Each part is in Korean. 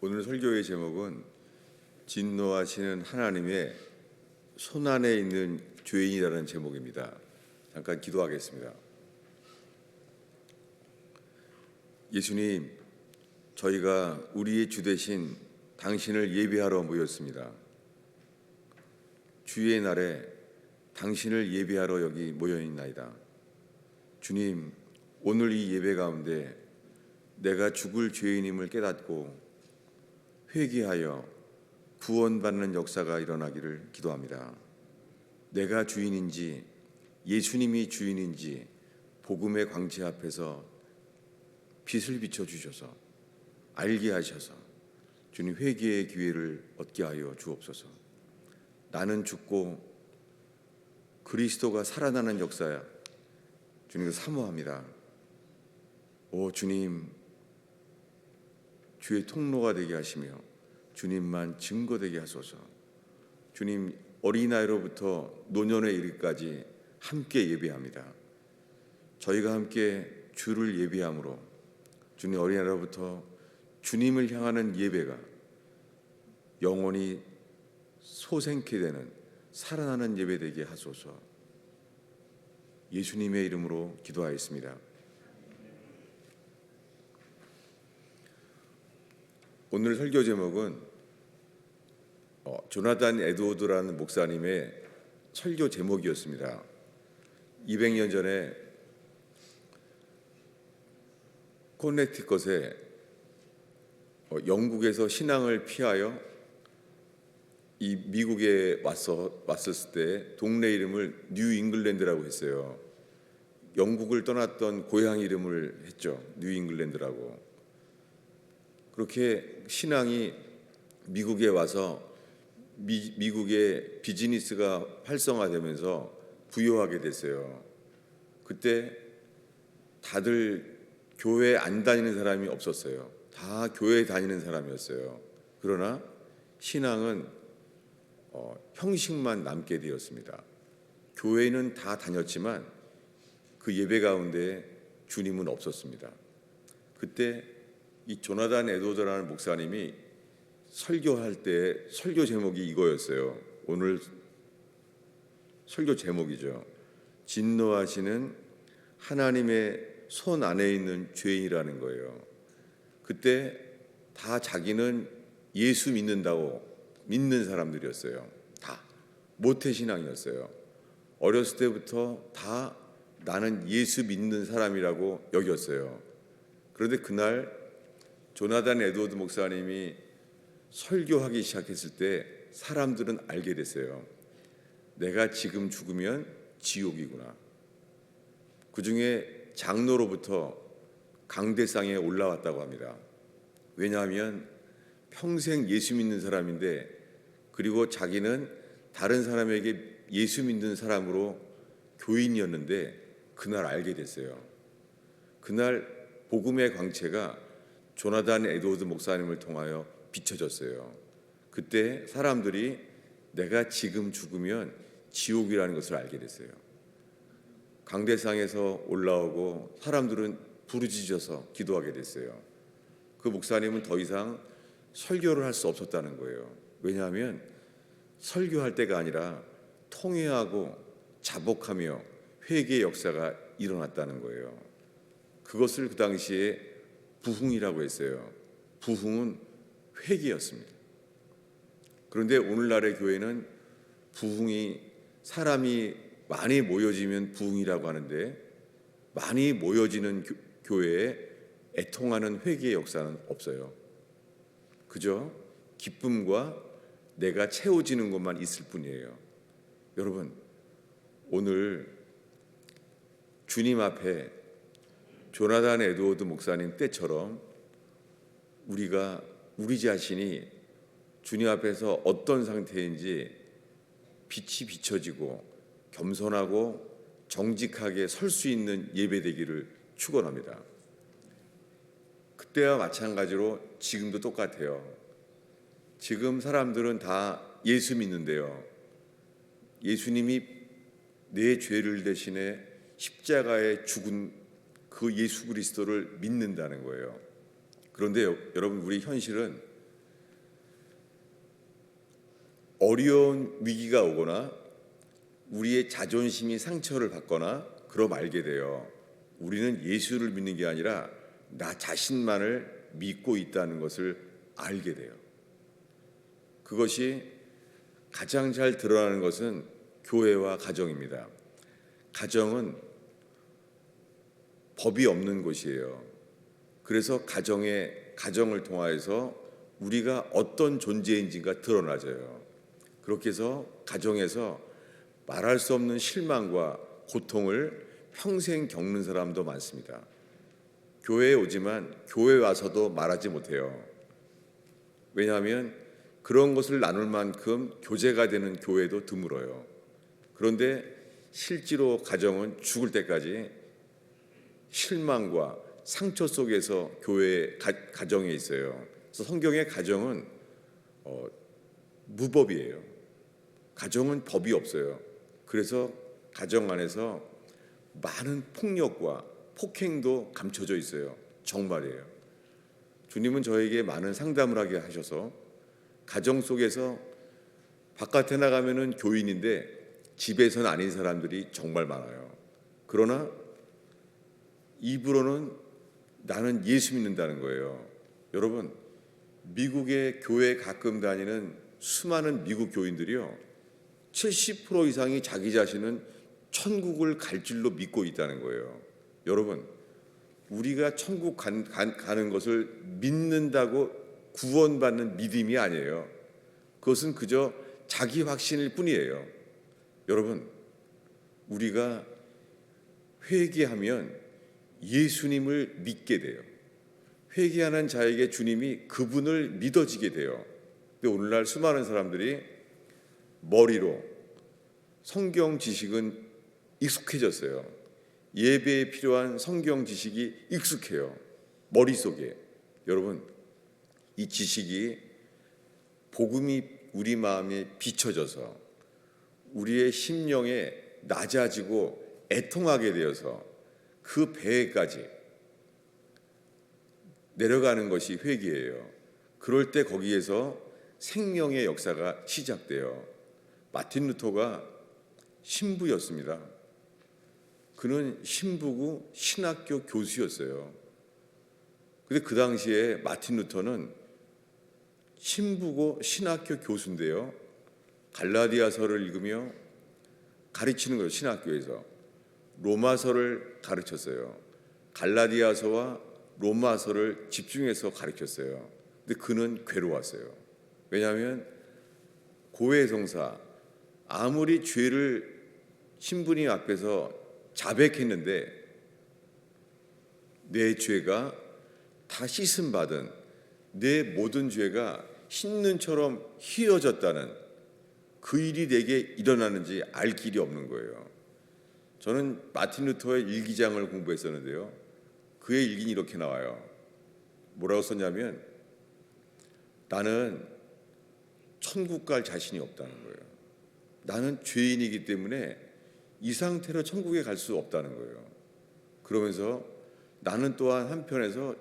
오늘 설교의 제목은 진노하시는 하나님의 손안에 있는 죄인이라는 제목입니다. 잠깐 기도하겠습니다. 예수님, 저희가 우리의 주 되신 당신을 예배하러 모였습니다. 주의 날에 당신을 예배하러 여기 모여있나이다. 주님, 오늘 이 예배 가운데 내가 죽을 죄인임을 깨닫고 회개하여 구원받는 역사가 일어나기를 기도합니다. 내가 주인인지 예수님이 주인인지 복음의 광채 앞에서 빛을 비춰주셔서 알게 하셔서 주님 회개의 기회를 얻게 하여 주옵소서. 나는 죽고 그리스도가 살아나는 역사야 주님을 사모합니다. 오 주님, 주의 통로가 되게 하시며 주님만 증거되게 하소서. 주님, 어린아이로부터 노년에 이르기까지 함께 예배합니다. 저희가 함께 주를 예배함으로 주님, 어린아이로부터 주님을 향하는 예배가 영원히 소생케 되는 살아나는 예배 되게 하소서. 예수님의 이름으로 기도하였습니다. 오늘 설교 제목은 조나단 에드워드라는 목사님의 설교 제목이었습니다. 200년 전에 코네티컷에 영국에서 신앙을 피하여 이 미국에 왔었을 때 동네 이름을 뉴 잉글랜드라고 했어요. 영국을 떠났던 고향 이름을 했죠. 뉴 잉글랜드라고. 그렇게 신앙이 미국에 와서 미국의 비즈니스가 활성화되면서 부유하게 됐어요. 그때 다들 교회 안 다니는 사람이 없었어요. 다 교회 다니는 사람이었어요. 그러나 신앙은 형식만 남게 되었습니다. 교회는 다 다녔지만 그 예배 가운데 주님은 없었습니다. 그때 이 조나단 에드워드라는 목사님이 설교할 때 설교 제목이 이거였어요. 오늘 설교 제목이죠. 진노하시는 하나님의 손 안에 있는 죄인이라는 거예요. 그때 다 자기는 예수 믿는다고 믿는 사람들이었어요. 다 모태신앙이었어요. 어렸을 때부터 다 나는 예수 믿는 사람이라고 여겼어요. 그런데 그날 조나단 에드워드 목사님이 설교하기 시작했을 때 사람들은 알게 됐어요. 내가 지금 죽으면 지옥이구나. 그 중에 장로로부터 강대상에 올라왔다고 합니다. 왜냐하면 평생 예수 믿는 사람인데, 그리고 자기는 다른 사람에게 예수 믿는 사람으로 교인이었는데 그날 알게 됐어요. 그날 복음의 광채가 조나단 에드워드 목사님을 통하여 비춰졌어요. 그때 사람들이 내가 지금 죽으면 지옥이라는 것을 알게 됐어요. 강대상에서 올라오고 사람들은 부르짖어서 기도하게 됐어요. 그 목사님은 더 이상 설교를 할 수 없었다는 거예요. 왜냐하면 설교할 때가 아니라 통회하고 자복하며 회개의 역사가 일어났다는 거예요. 그것을 그 당시에 부흥이라고 했어요. 부흥은 회개였습니다. 그런데 오늘날의 교회는 부흥이 사람이 많이 모여지면 부흥이라고 하는데, 많이 모여지는 교회에 애통하는 회개의 역사는 없어요. 그저 기쁨과 내가 채워지는 것만 있을 뿐이에요. 여러분, 오늘 주님 앞에 조나단 에드워드 목사님 때처럼 우리가 우리 자신이 주님 앞에서 어떤 상태인지 빛이 비춰지고 겸손하고 정직하게 설 수 있는 예배되기를 축원합니다. 그때와 마찬가지로 지금도 똑같아요. 지금 사람들은 다 예수 믿는데요. 예수님이 내 죄를 대신해 십자가에 죽은 그 예수 그리스도를 믿는다는 거예요. 그런데 여러분, 우리 현실은 어려운 위기가 오거나 우리의 자존심이 상처를 받거나 그럼 알게 돼요. 우리는 예수를 믿는 게 아니라 나 자신만을 믿고 있다는 것을 알게 돼요. 그것이 가장 잘 드러나는 것은 교회와 가정입니다. 가정은 법이 없는 곳이에요. 그래서 가정을 통하여서 우리가 어떤 존재인지가 드러나져요. 그렇게 해서 가정에서 말할 수 없는 실망과 고통을 평생 겪는 사람도 많습니다. 교회에 오지만 교회 와서도 말하지 못해요. 왜냐하면 그런 것을 나눌 만큼 교제가 되는 교회도 드물어요. 그런데 실제로 가정은 죽을 때까지 실망과 상처 속에서 가정에 있어요. 그래서 성경의 가정은 무법이에요. 가정은 법이 없어요. 그래서 가정 안에서 많은 폭력과 폭행도 감춰져 있어요. 정말이에요. 주님은 저에게 많은 상담을 하게 하셔서 가정 속에서 바깥에 나가면은 교인인데 집에서는 아닌 사람들이 정말 많아요. 그러나 입으로는 나는 예수 믿는다는 거예요. 여러분, 미국의 교회 가끔 다니는 수많은 미국 교인들이요, 70% 이상이 자기 자신은 천국을 갈 줄로 믿고 있다는 거예요. 여러분, 우리가 천국 가는 것을 믿는다고 구원받는 믿음이 아니에요. 그것은 그저 자기 확신일 뿐이에요. 여러분, 우리가 회개하면 예수님을 믿게 돼요. 회개하는 자에게 주님이 그분을 믿어지게 돼요. 근데 오늘날 수많은 사람들이 머리로 성경 지식은 익숙해졌어요. 예배에 필요한 성경 지식이 익숙해요. 머릿속에. 여러분, 이 지식이 복음이 우리 마음에 비춰져서 우리의 심령에 낮아지고 애통하게 되어서 그 배에까지 내려가는 것이 회개예요. 그럴 때 거기에서 생명의 역사가 시작돼요. 마틴 루터가 신부였습니다. 그는 신부고 신학교 교수였어요. 근데 그 당시에 마틴 루터는 신부고 신학교 교수인데요, 갈라디아서를 읽으며 가르치는 거예요. 신학교에서 로마서를 가르쳤어요. 갈라디아서와 로마서를 집중해서 가르쳤어요. 근데 그는 괴로웠어요. 왜냐하면 고해성사, 아무리 죄를 신부님 앞에서 자백했는데 내 죄가 다 씻음받은, 내 모든 죄가 흰눈처럼 희어졌다는 그 일이 내게 일어나는지 알 길이 없는 거예요. 저는 마틴 루터의 일기장을 공부했었는데요, 그의 일기는 이렇게 나와요. 뭐라고 썼냐면, 나는 천국 갈 자신이 없다는 거예요. 나는 죄인이기 때문에 이 상태로 천국에 갈 수 없다는 거예요. 그러면서 나는 또한 한편에서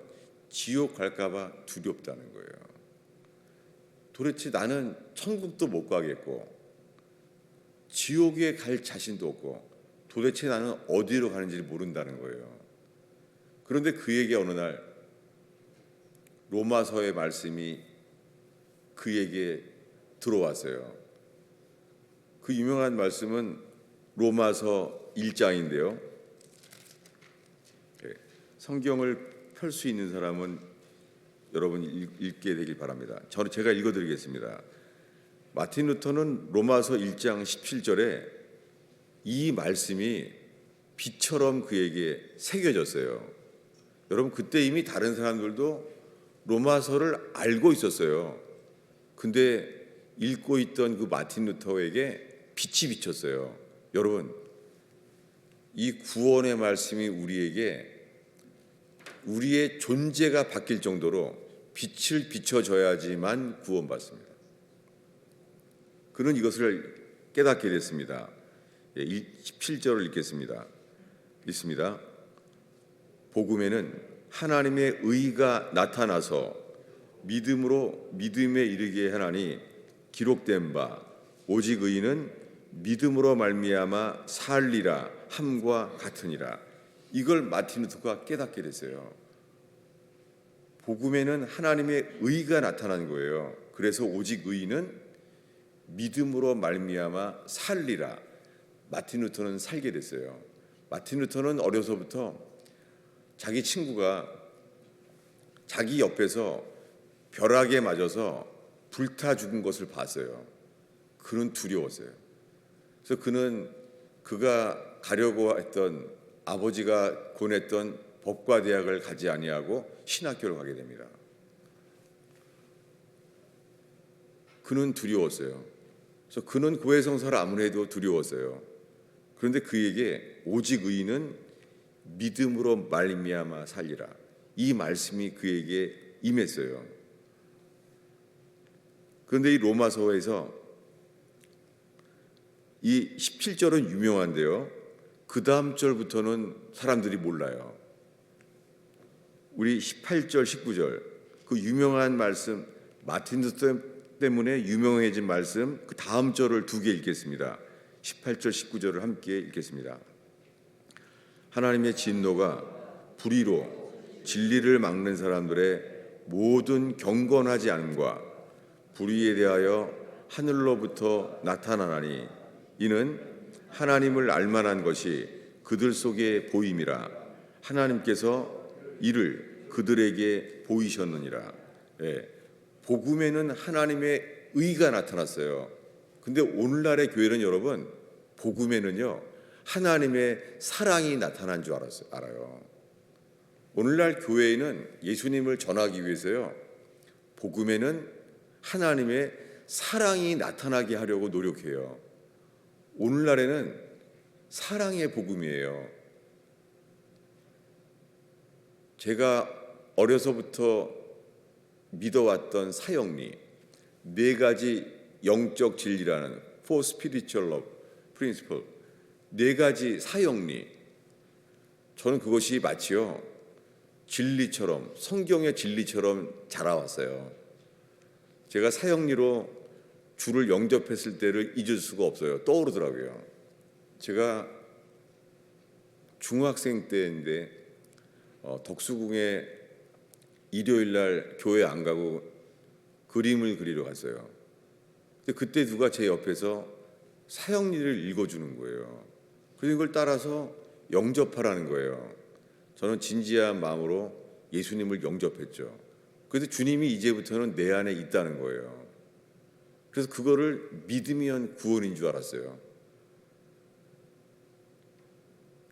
지옥 갈까 봐 두렵다는 거예요. 도대체 나는 천국도 못 가겠고 지옥에 갈 자신도 없고 도대체 나는 어디로 가는지 모른다는 거예요. 그런데 그에게 어느 날 로마서의 말씀이 그에게 들어왔어요. 그 유명한 말씀은 로마서 1장인데요. 성경을 펼 수 있는 사람은 여러분 읽게 되길 바랍니다. 제가 읽어드리겠습니다. 마틴 루터는 로마서 1장 17절에 이 말씀이 빛처럼 그에게 새겨졌어요. 여러분, 그때 이미 다른 사람들도 로마서를 알고 있었어요. 근데 읽고 있던 그 마틴 루터에게 빛이 비쳤어요. 여러분, 이 구원의 말씀이 우리에게 우리의 존재가 바뀔 정도로 빛을 비춰줘야지만 구원받습니다. 그는 이것을 깨닫게 됐습니다. 17절을 읽겠습니다. 읽습니다. 복음에는 하나님의 의가 나타나서 믿음으로 믿음에 이르게 하나니 기록된 바 오직 의인은 믿음으로 말미암아 살리라 함과 같으니라. 이걸 마틴 루터가 깨닫게 됐어요. 복음에는 하나님의 의가 나타난 거예요. 그래서 오직 의인은 믿음으로 말미암아 살리라. 마틴 루터는 살게 됐어요. 마틴 루터는 어려서부터 자기 친구가 자기 옆에서 벼락에 맞아서 불타 죽은 것을 봤어요. 그는 두려웠어요. 그래서 그는 그가 가려고 했던 아버지가 권했던 법과 대학을 가지 아니하고 신학교를 가게 됩니다. 그는 두려웠어요. 그래서 그는 고해성사를 아무래도 두려웠어요. 그런데 그에게 오직 의인은 믿음으로 말미암아 살리라. 이 말씀이 그에게 임했어요. 그런데 이 로마서에서 이 17절은 유명한데요. 그 다음 절부터는 사람들이 몰라요. 우리 18절, 19절 그 유명한 말씀, 마틴 루터 때문에 유명해진 말씀 그 다음 절을 두 개 읽겠습니다. 18절, 19절을 함께 읽겠습니다. 하나님의 진노가 불의로 진리를 막는 사람들의 모든 경건하지 않음과 불의에 대하여 하늘로부터 나타나나니 이는 하나님을 알만한 것이 그들 속에 보임이라. 하나님께서 이를 그들에게 보이셨느니라. 예, 복음에는 하나님의 의가 나타났어요. 근데 오늘날의 교회는 여러분 복음에는요 하나님의 사랑이 나타난 줄 알아요. 오늘날 교회에는 예수님을 전하기 위해서요 복음에는 하나님의 사랑이 나타나게 하려고 노력해요. 오늘날에는 사랑의 복음이에요. 제가 어려서부터 믿어왔던 사형리, 네 가지 영적 진리라는 Four Spiritual Love Principle, 네 가지 사형리, 저는 그것이 마치요 진리처럼, 성경의 진리처럼 자라왔어요. 제가 사형리로 주를 영접했을 때를 잊을 수가 없어요. 떠오르더라고요. 제가 중학생 때인데 덕수궁에 일요일 날 교회 안 가고 그림을 그리러 갔어요. 근데 그때 누가 제 옆에서 사형리를 읽어주는 거예요. 그래서 이걸 따라서 영접하라는 거예요. 저는 진지한 마음으로 예수님을 영접했죠. 그래서 주님이 이제부터는 내 안에 있다는 거예요. 그래서 그거를 믿으면 구원인 줄 알았어요.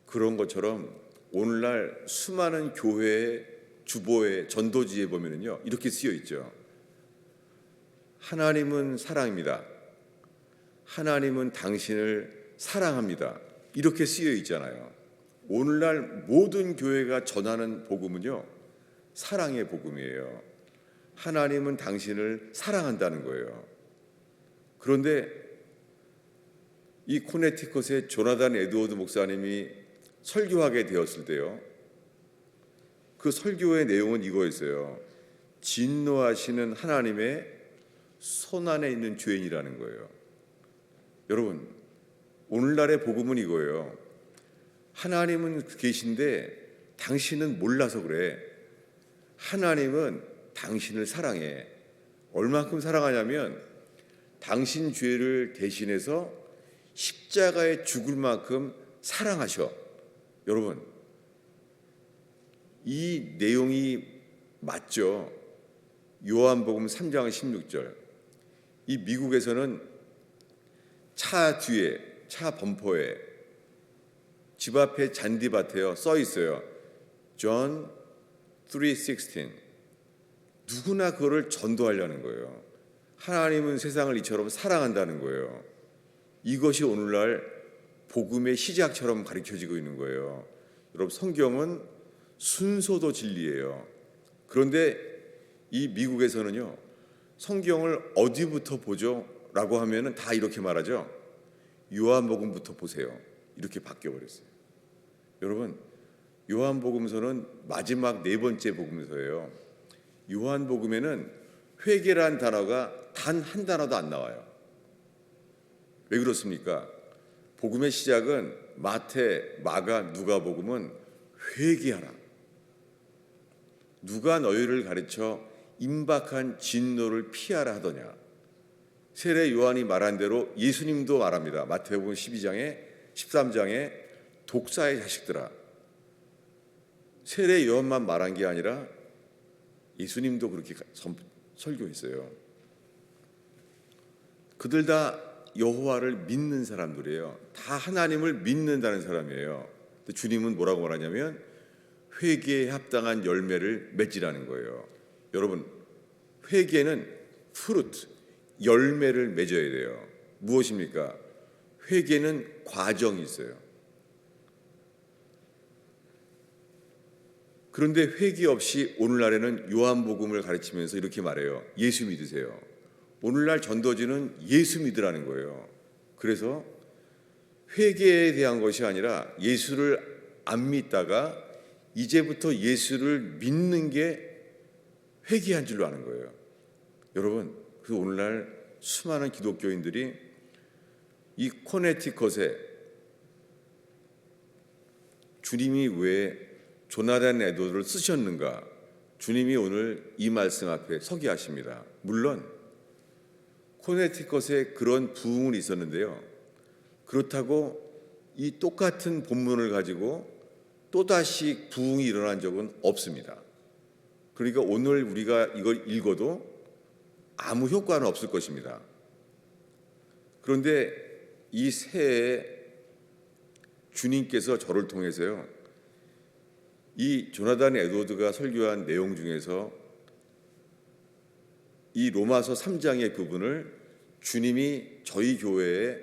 그런 것처럼 오늘날 수많은 교회의 주보에 전도지에 보면은요 이렇게 쓰여 있죠. 하나님은 사랑입니다. 하나님은 당신을 사랑합니다. 이렇게 쓰여 있잖아요. 오늘날 모든 교회가 전하는 복음은요 사랑의 복음이에요. 하나님은 당신을 사랑한다는 거예요. 그런데 이 코네티컷의 조나단 에드워드 목사님이 설교하게 되었을 때요 그 설교의 내용은 이거였어요. 진노하시는 하나님의 손안에 있는 죄인이라는 거예요. 여러분 오늘날의 복음은 이거예요. 하나님은 계신데 당신은 몰라서 그래. 하나님은 당신을 사랑해. 얼마큼 사랑하냐면 당신 죄를 대신해서 십자가에 죽을 만큼 사랑하셔. 여러분 이 내용이 맞죠? 요한복음 3장 16절. 이 미국에서는 차 뒤에, 차 범퍼에, 집 앞에 잔디밭에요 써 있어요. John 3:16. 누구나 그거를 전도하려는 거예요. 하나님은 세상을 이처럼 사랑한다는 거예요. 이것이 오늘날 복음의 시작처럼 가르쳐지고 있는 거예요. 여러분 성경은 순서도 진리예요. 그런데 이 미국에서는요 성경을 어디부터 보죠? 라고 하면은 다 이렇게 말하죠. 요한복음부터 보세요. 이렇게 바뀌어버렸어요. 여러분 요한복음서는 마지막 네 번째 복음서예요. 요한복음에는 회개란 단어가 단 한 단어도 안 나와요. 왜 그렇습니까? 복음의 시작은 마태, 마가, 누가복음은 회개하라. 누가 너희를 가르쳐 임박한 진노를 피하라 하더냐. 세례 요한이 말한 대로 예수님도 말합니다. 마태복음 12장에 13장에 독사의 자식들아. 세례 요한만 말한 게 아니라 예수님도 그렇게 설교했어요. 그들 다 여호와를 믿는 사람들이에요. 다 하나님을 믿는다는 사람이에요. 근데 주님은 뭐라고 말하냐면 회개에 합당한 열매를 맺으라는 거예요. 여러분, 회개는 fruit, 열매를 맺어야 돼요. 무엇입니까? 회개는 과정이 있어요. 그런데 회개 없이 오늘날에는 요한복음을 가르치면서 이렇게 말해요. 예수 믿으세요. 오늘날 전도지는 예수 믿으라는 거예요. 그래서 회개에 대한 것이 아니라 예수를 안 믿다가 이제부터 예수를 믿는 게 회개한 줄로 아는 거예요. 여러분, 그래서 오늘날 수많은 기독교인들이 이 코네티컷에 주님이 왜 조나단 에드워드를 쓰셨는가? 주님이 오늘 이 말씀 앞에 서게 하십니다. 물론 코네티컷에 그런 부흥은 있었는데요. 그렇다고 이 똑같은 본문을 가지고 또다시 부흥이 일어난 적은 없습니다. 그러니까 오늘 우리가 이걸 읽어도 아무 효과는 없을 것입니다. 그런데 이 새해에 주님께서 저를 통해서요, 이 조나단 에드워드가 설교한 내용 중에서 이 로마서 3장의 부분을 주님이 저희 교회에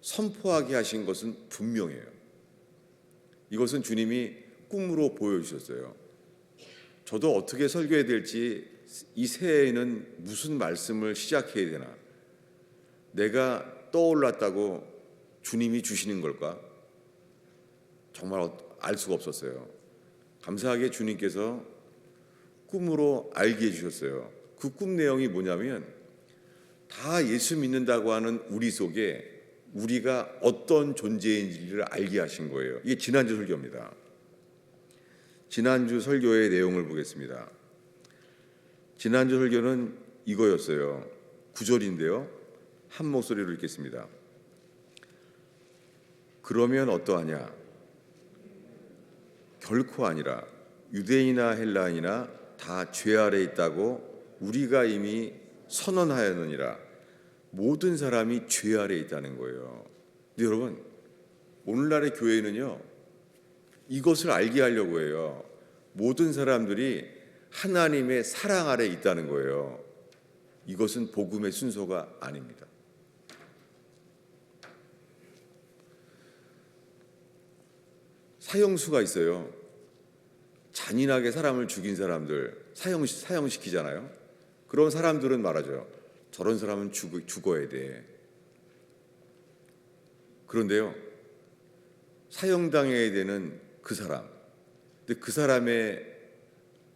선포하게 하신 것은 분명해요. 이것은 주님이 꿈으로 보여주셨어요. 저도 어떻게 설교해야 될지, 이 새해에는 무슨 말씀을 시작해야 되나, 내가 떠올랐다고 주님이 주시는 걸까? 정말 알 수가 없었어요. 감사하게 주님께서 꿈으로 알게 해주셨어요. 그 꿈 내용이 뭐냐면 다 예수 믿는다고 하는 우리 속에 우리가 어떤 존재인지를 알게 하신 거예요. 이게 지난주 설교입니다. 지난주 설교의 내용을 보겠습니다. 지난주 설교는 이거였어요. 9절인데요. 한 목소리로 읽겠습니다. 그러면 어떠하냐? 결코 아니라 유대인이나 헬라인이나 다 죄 아래 있다고 우리가 이미 선언하였느니라. 모든 사람이 죄 아래 있다는 거예요. 근데 여러분, 오늘날의 교회는요, 이것을 알게 하려고 해요. 모든 사람들이 하나님의 사랑 아래 있다는 거예요. 이것은 복음의 순서가 아닙니다. 사형수가 있어요. 잔인하게 사람을 죽인 사람들 사형시키잖아요. 그런 사람들은 말하죠. 저런 사람은 죽어야 돼. 그런데요, 사형당해야 되는 그 사람, 근데 그 사람의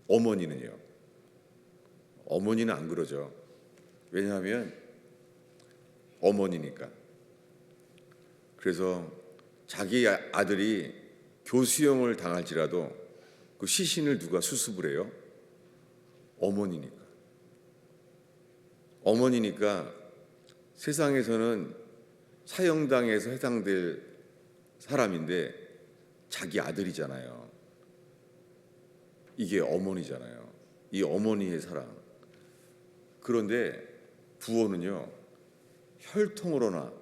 어머니는요, 어머니는 안 그러죠. 왜냐하면 어머니니까. 그래서 자기 아들이 교수형을 당할지라도 그 시신을 누가 수습을 해요? 어머니니까. 어머니니까 세상에서는 사형당해서 해당될 사람인데 자기 아들이잖아요. 이게 어머니잖아요. 이 어머니의 사랑. 그런데 부모는요, 혈통으로나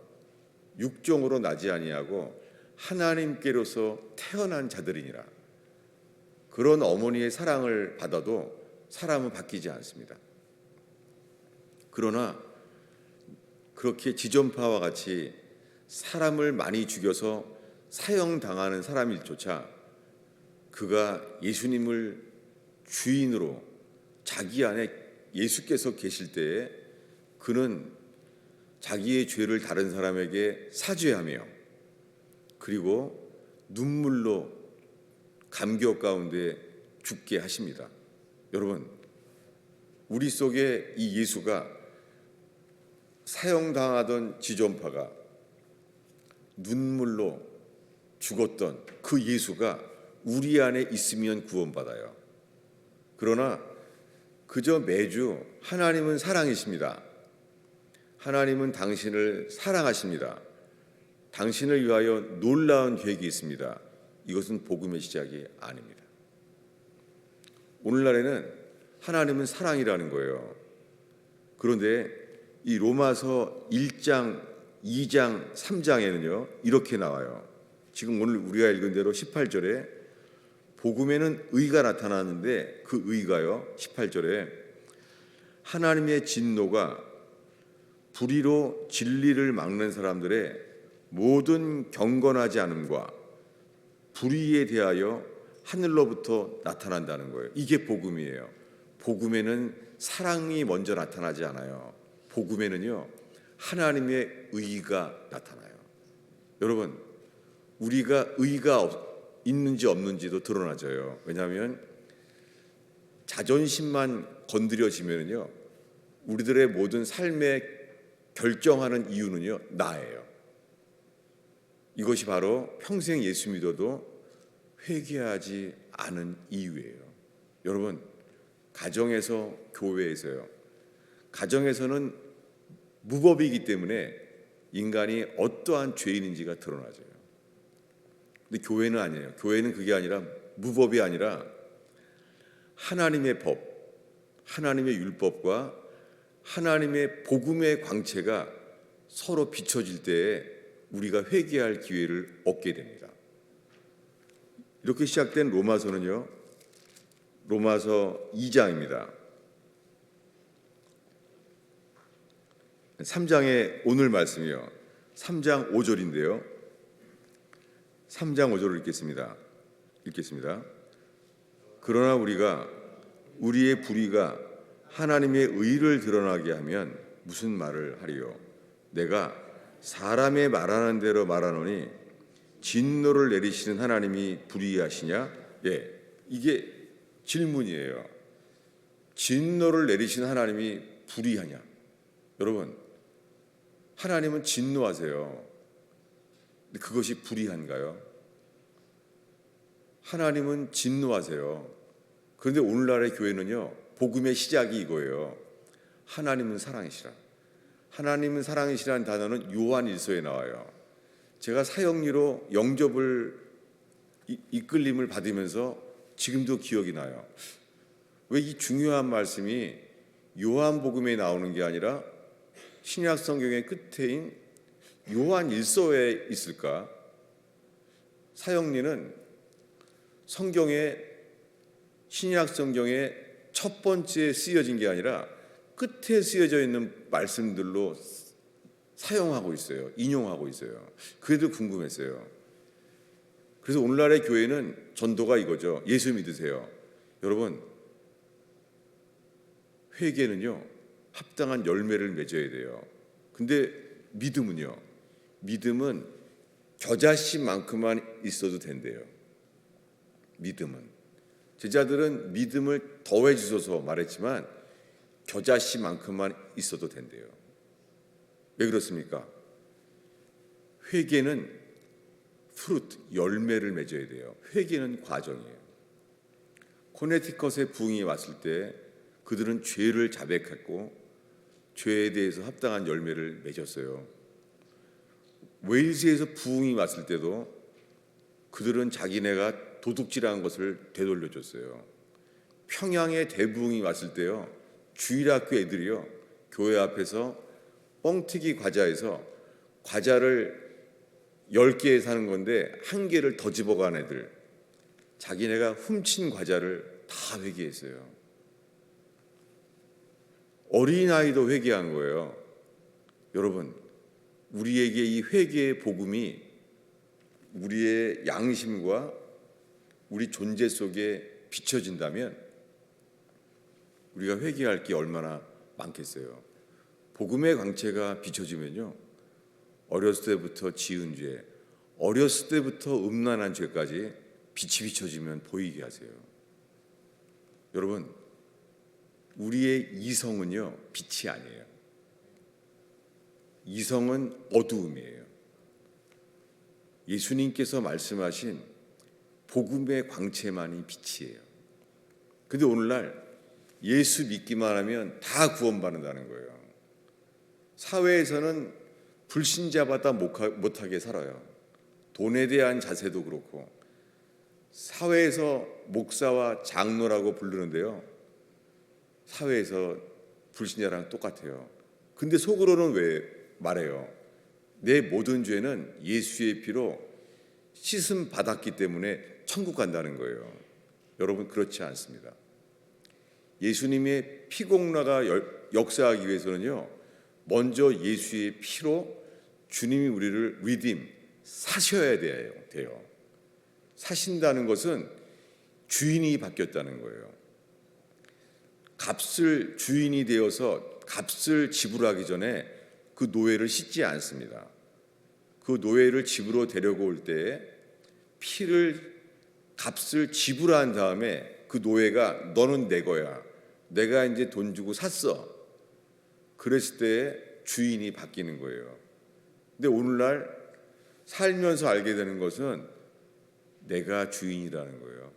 육종으로 나지 아니하고 하나님께로서 태어난 자들이니라. 그런 어머니의 사랑을 받아도 사람은 바뀌지 않습니다. 그러나 그렇게 지존파와 같이 사람을 많이 죽여서 사형당하는 사람일조차 그가 예수님을 주인으로 자기 안에 예수께서 계실 때에 그는 자기의 죄를 다른 사람에게 사죄하며 그리고 눈물로 감격 가운데 죽게 하십니다. 여러분, 우리 속에 이 예수가 사형당하던 지존파가 눈물로 죽었던 그 예수가 우리 안에 있으면 구원받아요. 그러나 그저 매주 하나님은 사랑이십니다. 하나님은 당신을 사랑하십니다. 당신을 위하여 놀라운 계획이 있습니다. 이것은 복음의 시작이 아닙니다. 오늘날에는 하나님은 사랑이라는 거예요. 그런데 이 로마서 1장, 2장, 3장에는요 이렇게 나와요. 지금 오늘 우리가 읽은 대로 18절에 복음에는 의가 나타나는데 그 의가요 18절에 하나님의 진노가 불의로 진리를 막는 사람들의 모든 경건하지 않음과 불의에 대하여 하늘로부터 나타난다는 거예요. 이게 복음이에요. 복음에는 사랑이 먼저 나타나지 않아요. 복음에는요 하나님의 의가 나타나요. 여러분, 우리가 의가 있는지 없는지도 드러나져요. 왜냐하면 자존심만 건드려지면요 우리들의 모든 삶에 결정하는 이유는요 나예요. 이것이 바로 평생 예수 믿어도 회개하지 않은 이유예요. 여러분, 가정에서, 교회에서요, 가정에서는 무법이기 때문에 인간이 어떠한 죄인인지가 드러나져요. 근데 교회는 아니에요. 교회는 그게 아니라, 무법이 아니라 하나님의 법, 하나님의 율법과 하나님의 복음의 광채가 서로 비춰질 때에 우리가 회개할 기회를 얻게 됩니다. 이렇게 시작된 로마서는요 로마서 2장입니다. 3장의 오늘 말씀이요 3장 5절인데요 3장 5절을 읽겠습니다. 그러나 우리가 우리의 불의가 하나님의 의를 드러나게 하면 무슨 말을 하리요? 내가 사람의 말하는 대로 말하노니 진노를 내리시는 하나님이 불의하시냐? 예, 이게 질문이에요. 진노를 내리시는 하나님이 불의하냐? 여러분, 하나님은 진노하세요. 근데 그것이 불의한가요? 하나님은 진노하세요. 그런데 오늘날의 교회는요 복음의 시작이 이거예요. 하나님은 사랑이시라. 하나님은 사랑이시라는 단어는 요한일서에 나와요. 제가 사형리로 영접을 이끌림을 받으면서 지금도 기억이 나요. 왜 이 중요한 말씀이 요한복음에 나오는 게 아니라 신약 성경의 끝에인 요한일서에 있을까? 사형리는 성경의 신약 성경의 첫 번째 쓰여진 게 아니라 끝에 쓰여져 있는 말씀들로 사용하고 있어요. 인용하고 있어요. 그래도 궁금했어요. 그래서 오늘날의 교회는 전도가 이거죠. 예수 믿으세요. 여러분, 회개는요 합당한 열매를 맺어야 돼요. 근데 믿음은요, 믿음은 겨자씨만큼만 있어도 된대요. 믿음은 제자들은 믿음을 더해 주셔서 말했지만 겨자씨만큼만 있어도 된대요. 왜 그렇습니까? 회개는 프루트, 열매를 맺어야 돼요. 회개는 과정이에요. 코네티컷의 부흥이 왔을 때 그들은 죄를 자백했고 죄에 대해서 합당한 열매를 맺었어요. 웨일즈에서 부흥이 왔을 때도 그들은 자기네가 도둑질한 것을 되돌려줬어요. 평양의 대부흥이 왔을 때요 주일학교 애들이요 교회 앞에서 뻥튀기 과자에서 과자를 10개 사는 건데 1개를 더 집어간 애들, 자기네가 훔친 과자를 다 회개했어요. 어린아이도 회개한 거예요. 여러분, 우리에게 이 회개의 복음이 우리의 양심과 우리 존재 속에 비춰진다면 우리가 회개할 게 얼마나 많겠어요. 복음의 광채가 비춰지면요 어렸을 때부터 지은 죄, 어렸을 때부터 음란한 죄까지 빛이 비춰지면 보이게 하세요. 여러분, 우리의 이성은요 빛이 아니에요. 이성은 어두움이에요. 예수님께서 말씀하신 복음의 광채만이 빛이에요. 근데 오늘날 예수 믿기만 하면 다 구원받는다는 거예요. 사회에서는 불신자보다 못하게 살아요. 돈에 대한 자세도 그렇고, 사회에서 목사와 장로라고 부르는데요, 사회에서 불신자랑 똑같아요. 근데 속으로는 왜 말해요? 내 모든 죄는 예수의 피로 씻음 받았기 때문에 천국 간다는 거예요. 여러분, 그렇지 않습니다. 예수님의 피공로가 역사하기 위해서는요, 먼저 예수의 피로 주님이 우리를 사셔야 돼요. 사신다는 것은 주인이 바뀌었다는 거예요. 주인이 되어서 값을 지불하기 전에 그 노예를 씻지 않습니다. 그 노예를 집으로 데려고 올 때에 값을 지불한 다음에 그 노예가 너는 내 거야, 내가 이제 돈 주고 샀어, 그랬을 때 주인이 바뀌는 거예요. 근데 오늘날 살면서 알게 되는 것은 내가 주인이라는 거예요.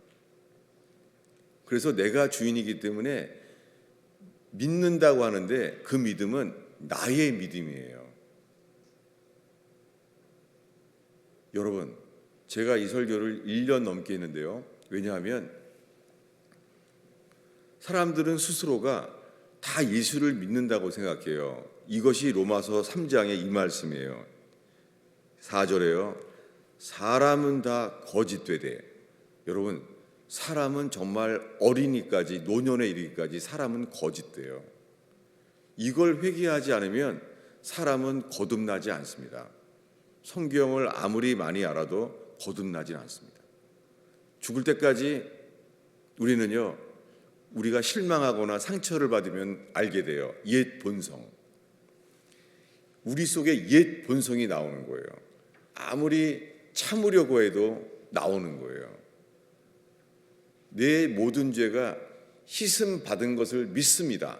그래서 내가 주인이기 때문에 믿는다고 하는데 그 믿음은 나의 믿음이에요. 여러분, 제가 이 설교를 1년 넘게 했는데요, 왜냐하면 사람들은 스스로가 다 예수를 믿는다고 생각해요. 이것이 로마서 3장의 이 말씀이에요. 4절에요. 사람은 다 거짓되되. 여러분, 사람은 정말 어린이까지, 노년에 이르기까지 사람은 거짓돼요. 이걸 회개하지 않으면 사람은 거듭나지 않습니다. 성경을 아무리 많이 알아도 거듭나지 않습니다. 죽을 때까지 우리는요, 우리가 실망하거나 상처를 받으면 알게 돼요. 옛 본성. 우리 속에 옛 본성이 나오는 거예요. 아무리 참으려고 해도 나오는 거예요. 내 모든 죄가 씻음 받은 것을 믿습니다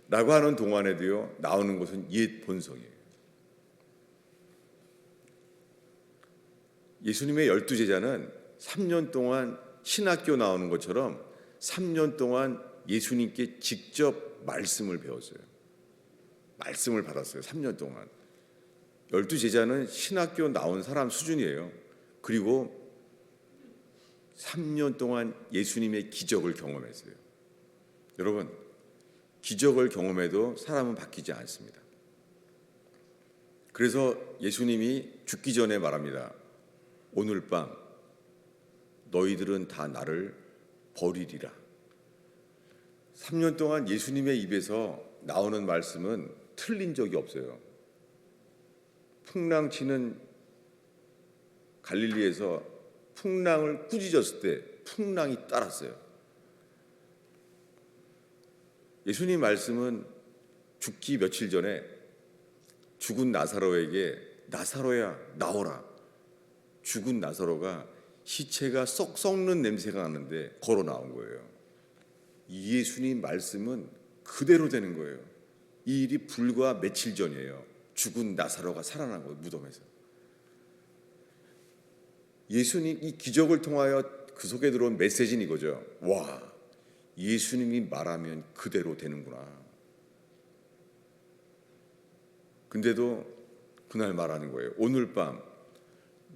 라고 하는 동안에도요, 나오는 것은 옛 본성이에요. 예수님의 12제자는 3년 동안 신학교 나오는 것처럼 3년 동안 예수님께 직접 말씀을 배웠어요. 말씀을 받았어요. 3년 동안. 12제자는 신학교 나온 사람 수준이에요. 그리고 3년 동안 예수님의 기적을 경험했어요. 여러분, 기적을 경험해도 사람은 바뀌지 않습니다. 그래서 예수님이 죽기 전에 말합니다. 오늘 밤 너희들은 다 나를 버리리라. 3년 동안 예수님의 입에서 나오는 말씀은 틀린 적이 없어요. 풍랑 치는 갈릴리에서 풍랑을 꾸짖었을 때 풍랑이 따랐어요. 예수님 말씀은 죽기 며칠 전에 죽은 나사로에게 나사로야 나오라. 죽은 나사로가 시체가 썩 썩는 냄새가 나는데 걸어 나온 거예요. 이 예수님 말씀은 그대로 되는 거예요. 이 일이 불과 며칠 전이에요. 죽은 나사로가 살아난 거예요, 무덤에서. 예수님 이 기적을 통하여 그 속에 들어온 메시지는 이거죠. 와, 예수님이 말하면 그대로 되는구나. 근데도 그날 말하는 거예요. 오늘 밤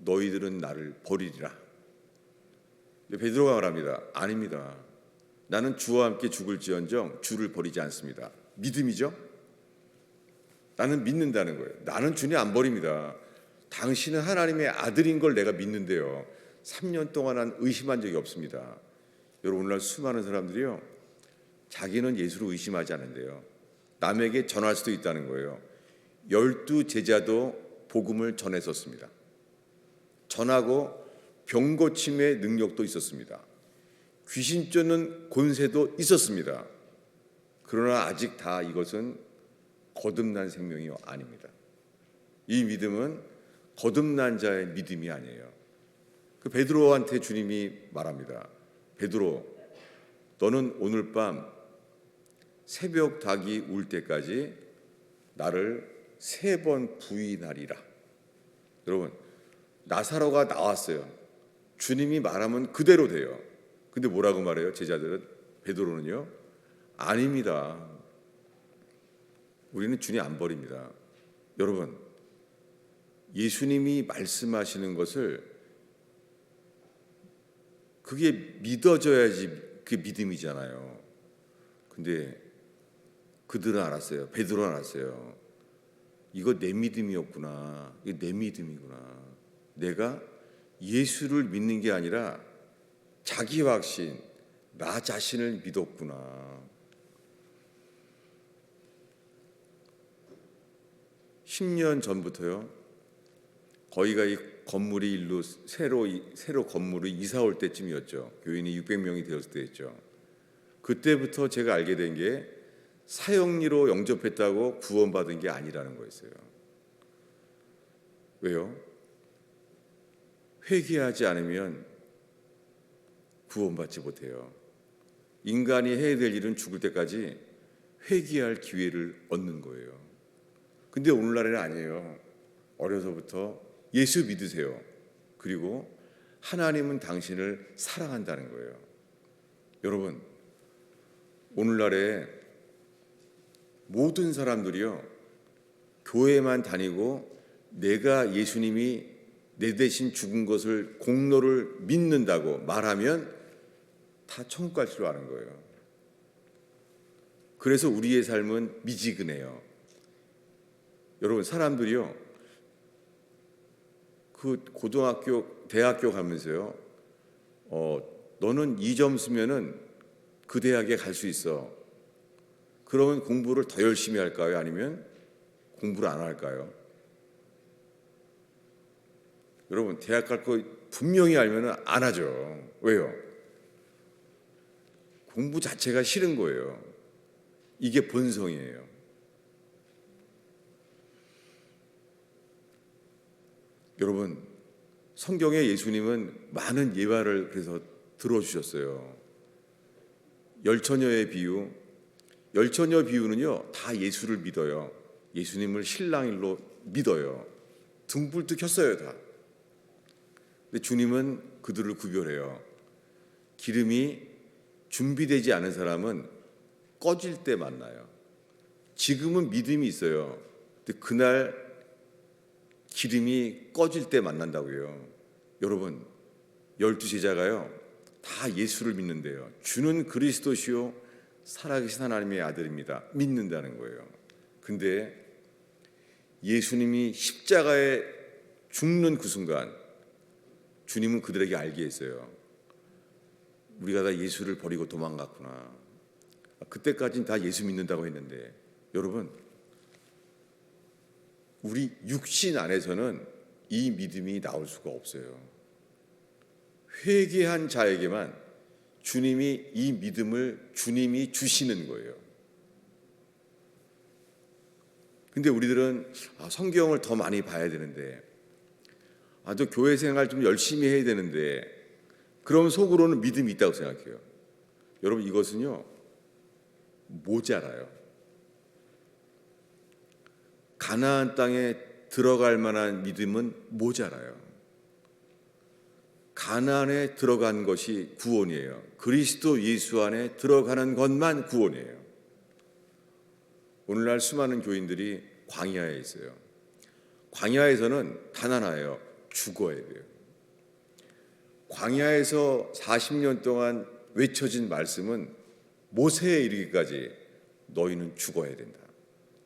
너희들은 나를 버리리라. 베드로가 말합니다. 아닙니다. 나는 주와 함께 죽을지언정 주를 버리지 않습니다. 믿음이죠. 나는 믿는다는 거예요. 나는 주님 안 버립니다. 당신은 하나님의 아들인 걸 내가 믿는데요. 3년 동안 난 의심한 적이 없습니다. 여러분, 오늘날 수많은 사람들이요, 자기는 예수를 의심하지 않는데요, 남에게 전할 수도 있다는 거예요. 12제자도 복음을 전했었습니다. 전하고 병 고침의 능력도 있었습니다. 귀신 쫓는 권세도 있었습니다. 그러나 아직 다 이것은 거듭난 생명이 아닙니다. 이 믿음은 거듭난 자의 믿음이 아니에요. 그 베드로한테 주님이 말합니다. 베드로, 너는 오늘 밤 새벽 닭이 울 때까지 나를 3번 부인하리라. 여러분, 나사로가 나왔어요. 주님이 말하면 그대로 돼요. 근데 뭐라고 말해요? 제자들은, 베드로는요, 아닙니다. 우리는 주님 안 버립니다. 여러분, 예수님이 말씀하시는 것을 그게 믿어져야지 그게 믿음이잖아요. 근데 그들은 알았어요. 베드로는 알았어요. 이거 내 믿음이었구나. 이거 내 믿음이구나. 내가 예수를 믿는 게 아니라 자기 확신, 나 자신을 믿었구나. 10년 전부터요. 거기가 이 건물이 일로 새로 건물이 이사 올 때쯤이었죠. 교인이 600명이 되었을 때였죠. 그때부터 제가 알게 된 게 사형리로 영접했다고 구원받은 게 아니라는 거였어요. 왜요? 회개하지 않으면 구원받지 못해요. 인간이 해야 될 일은 죽을 때까지 회개할 기회를 얻는 거예요. 근데 오늘날에는 아니에요. 어려서부터 예수 믿으세요. 그리고 하나님은 당신을 사랑한다는 거예요. 여러분, 오늘날에 모든 사람들이요, 교회만 다니고 내가 예수님이 내 대신 죽은 것을 공로를 믿는다고 말하면 다 천국 갈 줄 아는 거예요. 그래서 우리의 삶은 미지근해요. 여러분, 사람들이요, 그 고등학교, 대학교 가면서요, 너는 2점 쓰면은 그 대학에 갈 수 있어. 그러면 공부를 더 열심히 할까요? 아니면 공부를 안 할까요? 여러분, 대학 갈 거 분명히 알면은 안 하죠. 왜요? 공부 자체가 싫은 거예요. 이게 본성이에요. 여러분, 성경에 예수님은 많은 예화를 그래서 들어주셨어요. 열처녀의 비유, 열처녀 비유는요, 다 예수를 믿어요. 예수님을 신랑일로 믿어요. 등불도 켰어요, 다. 근데 주님은 그들을 구별해요. 기름이 준비되지 않은 사람은 꺼질 때 만나요. 지금은 믿음이 있어요. 근데 그날 기름이 꺼질 때 만난다고요. 여러분, 12제자가요, 다 예수를 믿는데요. 주는 그리스도시요 살아계신 하나님의 아들입니다. 믿는다는 거예요. 근데 예수님이 십자가에 죽는 그 순간 주님은 그들에게 알게 했어요. 우리가 다 예수를 버리고 도망갔구나. 그때까지는 다 예수 믿는다고 했는데, 여러분, 우리 육신 안에서는 이 믿음이 나올 수가 없어요. 회개한 자에게만 주님이 이 믿음을 주님이 주시는 거예요. 근데 우리들은 성경을 더 많이 봐야 되는데, 또 교회 생활 좀 열심히 해야 되는데, 그럼 속으로는 믿음이 있다고 생각해요. 여러분, 이것은요, 모자라요. 가나안 땅에 들어갈 만한 믿음은 모자라요. 가나안에 들어간 것이 구원이에요. 그리스도 예수 안에 들어가는 것만 구원이에요. 오늘날 수많은 교인들이 광야에 있어요. 광야에서는 단 하나예요. 죽어야 돼요. 광야에서 40년 동안 외쳐진 말씀은 모세에 이르기까지 너희는 죽어야 된다.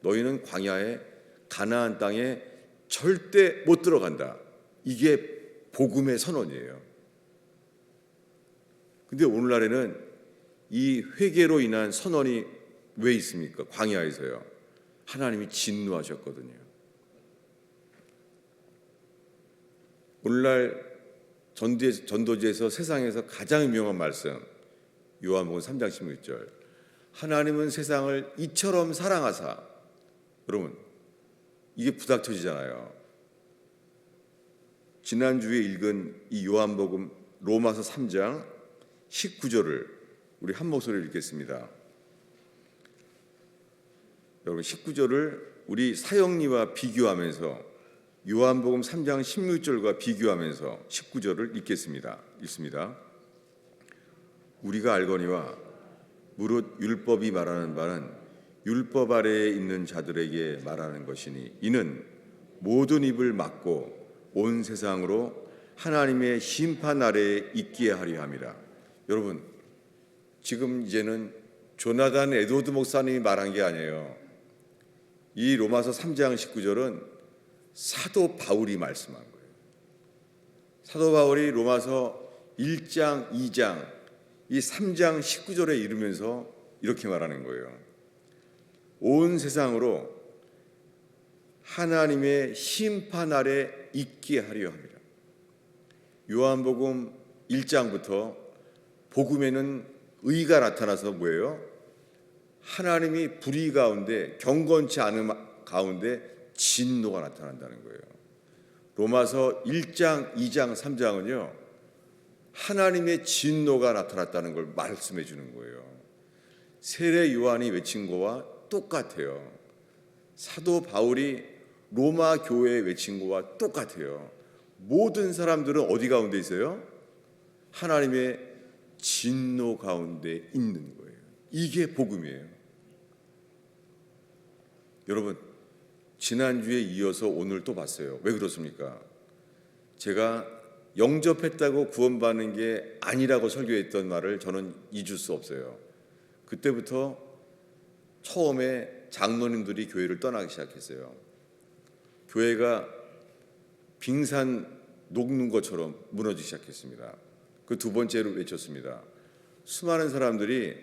너희는 광야에 가나안 땅에 절대 못 들어간다. 이게 복음의 선언이에요. 근데 오늘날에는 이 회개로 인한 선언이 왜 있습니까? 광야에서요. 하나님이 진노하셨거든요. 오늘날 전도지에서 세상에서 가장 유명한 말씀, 요한복음 3장 16절. 하나님은 세상을 이처럼 사랑하사. 여러분, 이게 부닥쳐지잖아요. 지난주에 읽은 이 요한복음 로마서 3장 19절을 우리 한 목소리로 읽겠습니다. 여러분, 19절을 우리 사형리와 비교하면서 요한복음 3장 16절과 비교하면서 19절을 읽습니다. 우리가 알거니와 무릇 율법이 말하는 바는 율법 아래에 있는 자들에게 말하는 것이니 이는 모든 입을 막고 온 세상으로 하나님의 심판 아래에 있게 하려 함이라. 여러분, 지금 이제는 조나단 에드워드 목사님이 말한 게 아니에요. 이 로마서 3장 19절은 사도 바울이 말씀한 거예요. 사도 바울이 로마서 1장, 2장, 이 3장 19절에 이르면서 이렇게 말하는 거예요. 온 세상으로 하나님의 심판 아래 있게 하려 합니다. 요한복음 1장부터 복음에는 의가 나타나서 뭐예요? 하나님이 불의 가운데, 경건치 않은 가운데 진노가 나타난다는 거예요. 로마서 1장, 2장, 3장은요 하나님의 진노가 나타났다는 걸 말씀해 주는 거예요. 세례 요한이 외친 거와 똑같아요. 사도 바울이 로마 교회에 외친 거와 똑같아요. 모든 사람들은 어디 가운데 있어요? 하나님의 진노 가운데 있는 거예요. 이게 복음이에요. 여러분, 지난주에 이어서 오늘 또 봤어요. 왜 그렇습니까? 제가 영접했다고 구원받는 게 아니라고 설교했던 말을 저는 잊을 수 없어요. 그때부터 처음에 장로님들이 교회를 떠나기 시작했어요. 교회가 빙산 녹는 것처럼 무너지기 시작했습니다. 그 두 번째로 외쳤습니다. 수많은 사람들이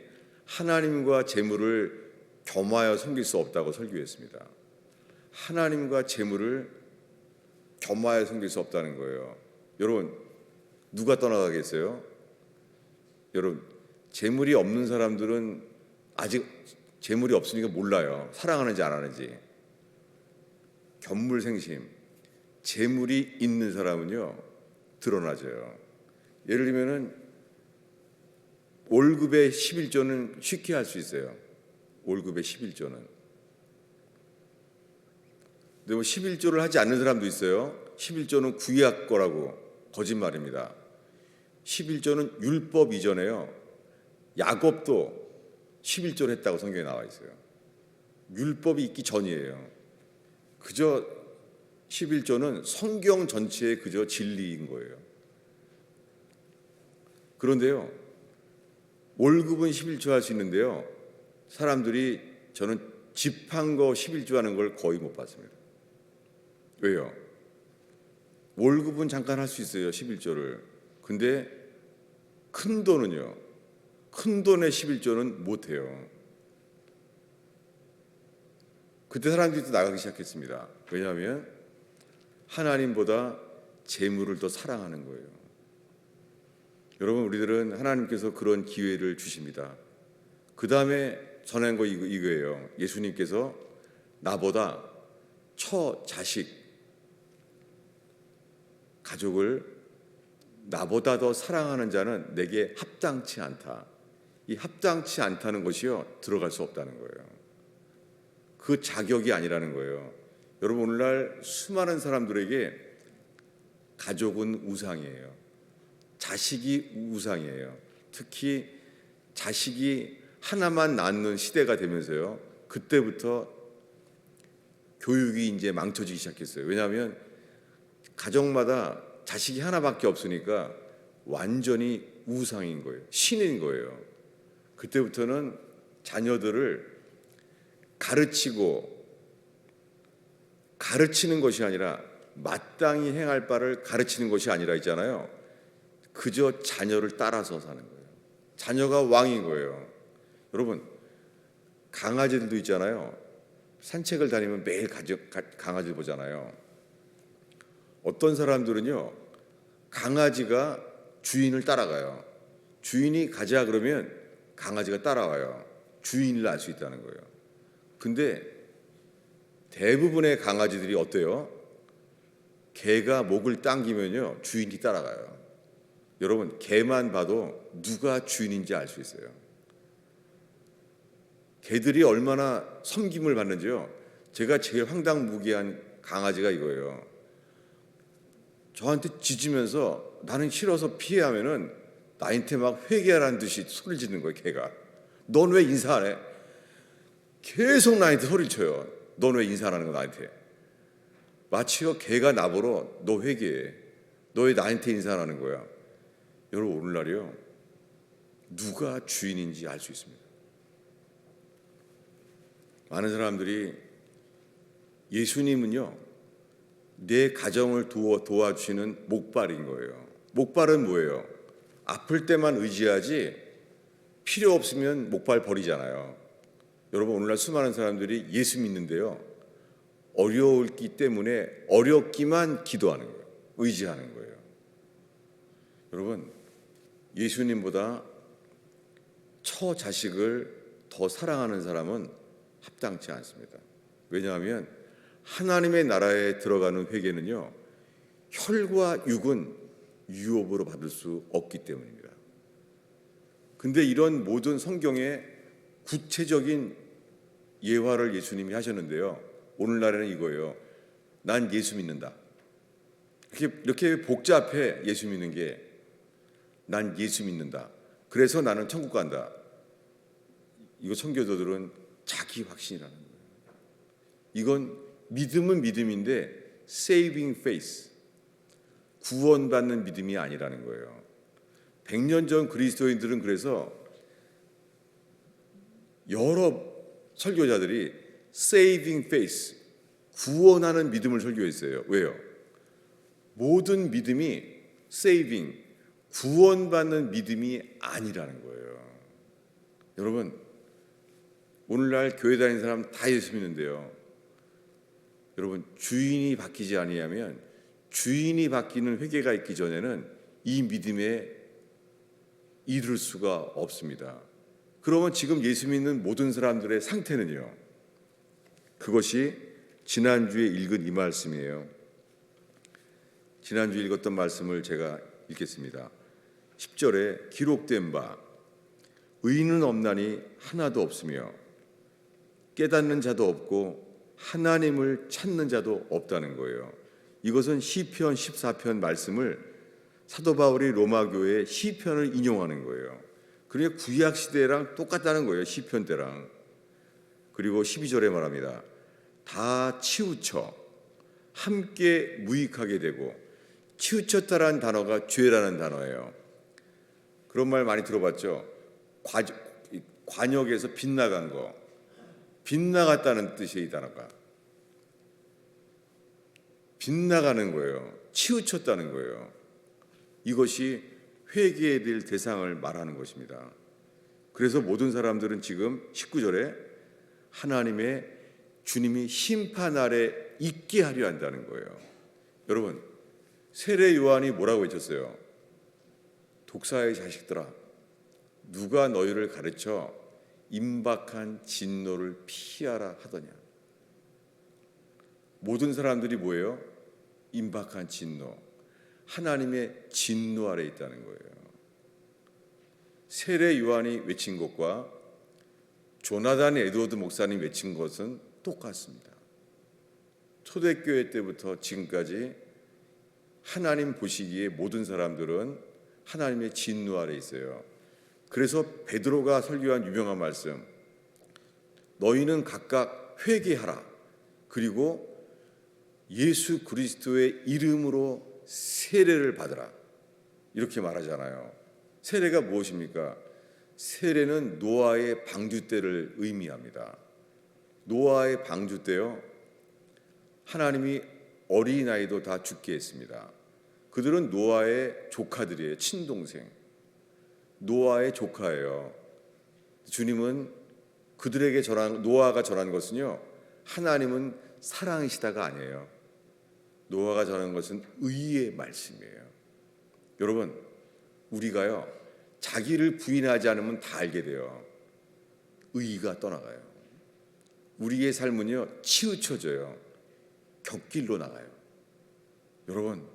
하나님과 재물을 겸하여 섬길 수 없다고 설교했습니다. 하나님과 재물을 겸하여 섬길 수 없다는 거예요. 여러분, 누가 떠나가겠어요? 여러분, 재물이 없는 사람들은 아직 재물이 없으니까 몰라요. 사랑하는지 안 하는지. 견물생심, 재물이 있는 사람은요 드러나져요. 예를 들면은 월급의 11조는 쉽게 할 수 있어요. 월급의 11조는. 근데 뭐 11조를 하지 않는 사람도 있어요. 11조는 구약 거라고. 거짓말입니다. 11조는 율법 이전에요. 야곱도 11조를 했다고 성경에 나와 있어요. 율법이 있기 전이에요. 그저 11조는 성경 전체의 그저 진리인 거예요. 그런데요, 월급은 11조 할 수 있는데요, 사람들이 저는 집 한 거 11조 하는 걸 거의 못 봤습니다. 왜요? 월급은 잠깐 할 수 있어요, 11조를. 근데 큰 돈은요, 큰 돈의 11조는 못 해요. 그때 사람들이 또 나가기 시작했습니다. 왜냐하면 하나님보다 재물을 더 사랑하는 거예요. 여러분, 우리들은 하나님께서 그런 기회를 주십니다. 그 다음에 전한 거 이거예요. 예수님께서 나보다 처 자식, 가족을 나보다 더 사랑하는 자는 내게 합당치 않다. 이 합당치 않다는 것이요, 들어갈 수 없다는 거예요. 그 자격이 아니라는 거예요. 여러분, 오늘날 수많은 사람들에게 가족은 우상이에요. 자식이 우상이에요. 특히 자식이 하나만 낳는 시대가 되면서요, 그때부터 교육이 이제 망쳐지기 시작했어요. 왜냐하면 가정마다 자식이 하나밖에 없으니까 완전히 우상인 거예요. 신인 거예요. 그때부터는 자녀들을 가르치는 것이 아니라 마땅히 행할 바를 가르치는 것이 아니라 있잖아요. 그저 자녀를 따라서 사는 거예요. 자녀가 왕인 거예요. 여러분, 강아지들도 있잖아요. 산책을 다니면 매일 강아지를 보잖아요. 어떤 사람들은요, 강아지가 주인을 따라가요. 주인이 가자 그러면 강아지가 따라와요. 주인을 알 수 있다는 거예요. 근데 대부분의 강아지들이 어때요? 개가 목을 당기면요, 주인이 따라가요. 여러분, 개만 봐도 누가 주인인지 알 수 있어요. 개들이 얼마나 섬김을 받는지요. 제가 제일 황당무계한 강아지가 이거예요. 저한테 짖으면서 나는 싫어서 피해하면은 나한테 막 회개하라는 듯이 소리 지르는 거예요. 걔가 넌 왜 인사 안 해? 계속 나한테 소리를 쳐요. 넌 왜 인사 안 하는 거 나한테? 마치가 걔가 나보러 너 회개해. 너 왜 나한테 인사 안 하는 거야? 여러분 오늘날이요 누가 주인인지 알 수 있습니다. 많은 사람들이 예수님은요 내 가정을 도와주시는 목발인 거예요. 목발은 뭐예요? 아플 때만 의지하지 필요 없으면 목발 버리잖아요. 여러분 오늘날 수많은 사람들이 예수 믿는데요 어려웠기 때문에 어렵기만 기도하는 거예요. 의지하는 거예요. 여러분 예수님보다 처 자식을 더 사랑하는 사람은 합당치 않습니다. 왜냐하면 하나님의 나라에 들어가는 회개는요 혈과 육은 유업으로 받을 수 없기 때문입니다. 근데 이런 모든 성경의 구체적인 예화를 예수님이 하셨는데요 오늘날에는 이거예요. 난 예수 믿는다. 이렇게 복잡해. 예수 믿는 게 난 예수 믿는다. 그래서 나는 천국 간다. 이거 청교도들은 자기 확신이라는 거예요. 이건 믿음은 믿음인데 saving faith, 구원받는 믿음이 아니라는 거예요. 100년 전 그리스도인들은 그래서 여러 설교자들이 saving faith, 구원하는 믿음을 설교했어요. 왜요? 모든 믿음이 saving, 구원받는 믿음이 아니라는 거예요. 여러분 오늘날 교회 다니는 사람 다 예수 믿는데요 여러분 주인이 바뀌지 아니하면 주인이 바뀌는 회개가 있기 전에는 이 믿음에 이를 수가 없습니다. 그러면 지금 예수 믿는 모든 사람들의 상태는요 그것이 지난주에 읽은 이 말씀이에요. 지난주에 읽었던 말씀을 제가 읽겠습니다. 10절에 기록된 바 의인은 없나니 하나도 없으며 깨닫는 자도 없고 하나님을 찾는 자도 없다는 거예요. 이것은 시편 14편 말씀을 사도 바울이 로마 교회의 시편을 인용하는 거예요. 그러니까 구약 시대랑 똑같다는 거예요. 시편 때랑. 그리고 12절에 말합니다. 다 치우쳐 함께 무익하게 되고 치우쳤다라는 단어가 죄라는 단어예요. 그런 말 많이 들어봤죠. 관역에서 빗나간 거, 빗나갔다는 뜻이에요. 이 단어가 빗나가는 거예요. 치우쳤다는 거예요. 이것이 회개해야 될 대상을 말하는 것입니다. 그래서 모든 사람들은 지금 19절에 하나님의 주님이 심판 아래 있게 하려 한다는 거예요. 여러분 세례 요한이 뭐라고 외쳤어요? 독사의 자식들아 누가 너희를 가르쳐 임박한 진노를 피하라 하더냐. 모든 사람들이 뭐예요? 임박한 진노, 하나님의 진노 아래 있다는 거예요. 세례 요한이 외친 것과 조나단 에드워드 목사님 외친 것은 똑같습니다. 초대교회 때부터 지금까지 하나님 보시기에 모든 사람들은 하나님의 진노 아래 있어요. 그래서 베드로가 설교한 유명한 말씀, 너희는 각각 회개하라. 그리고 예수 그리스도의 이름으로 세례를 받으라. 이렇게 말하잖아요. 세례가 무엇입니까? 세례는 노아의 방주 때를 의미합니다. 노아의 방주 때요, 하나님이 어린아이도 다 죽게 했습니다. 그들은 노아의 조카들이에요. 친동생. 노아의 조카예요. 주님은 그들에게 노아가 전한 것은요, 하나님은 사랑이시다가 아니에요. 노아가 전한 것은 의의 말씀이에요. 여러분, 우리가요 자기를 부인하지 않으면 다 알게 돼요. 의의가 떠나가요. 우리의 삶은요 치우쳐져요. 곁길로 나가요. 여러분,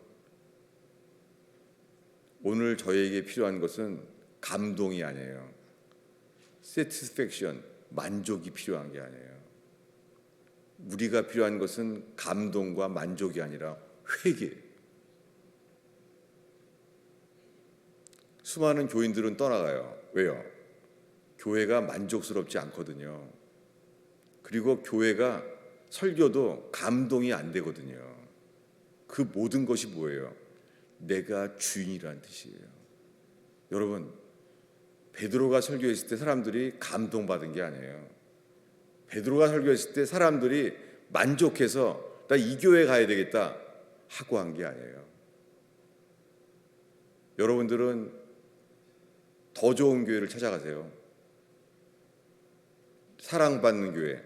오늘 저에게 필요한 것은 감동이 아니에요. satisfaction, 만족이 필요한 게 아니에요. 우리가 필요한 것은 감동과 만족이 아니라 회개. 수많은 교인들은 떠나가요. 왜요? 교회가 만족스럽지 않거든요. 그리고 교회가 설교도 감동이 안 되거든요. 그 모든 것이 뭐예요? 내가 주인이라는 뜻이에요. 여러분, 베드로가 설교했을 때 사람들이 감동받은 게 아니에요. 베드로가 설교했을 때 사람들이 만족해서 나 이 교회 가야 되겠다 하고 한 게 아니에요. 여러분들은 더 좋은 교회를 찾아가세요. 사랑받는 교회,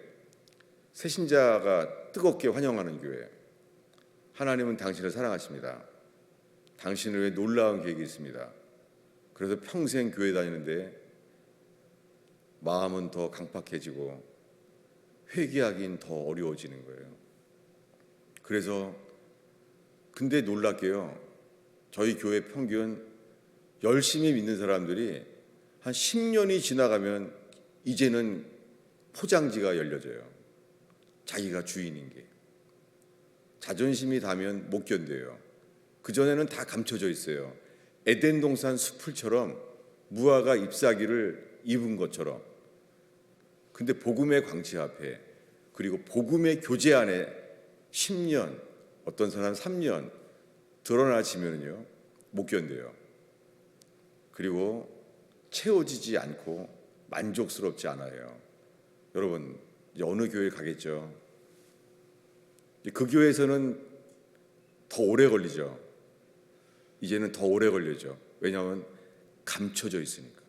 새신자가 뜨겁게 환영하는 교회. 하나님은 당신을 사랑하십니다. 당신을 위해 놀라운 계획이 있습니다. 그래서 평생 교회 다니는데 마음은 더 강팍해지고 회개하긴 더 어려워지는 거예요. 그래서 근데 놀랍게요. 저희 교회 평균 열심히 믿는 사람들이 한 10년이 지나가면 이제는 포장지가 열려져요. 자기가 주인인 게. 자존심이 닿으면 못 견뎌요. 그전에는 다 감춰져 있어요. 에덴 동산 수풀처럼 무화과 잎사귀를 입은 것처럼. 근데 복음의 광채 앞에 그리고 복음의 교제 안에 10년, 어떤 사람 3년 드러나지면요 못 견뎌요. 그리고 채워지지 않고 만족스럽지 않아요. 여러분 이제 어느 교회 가겠죠? 그 교회에서는 더 오래 걸리죠. 이제는 더 오래 걸리죠. 왜냐하면 감춰져 있으니까.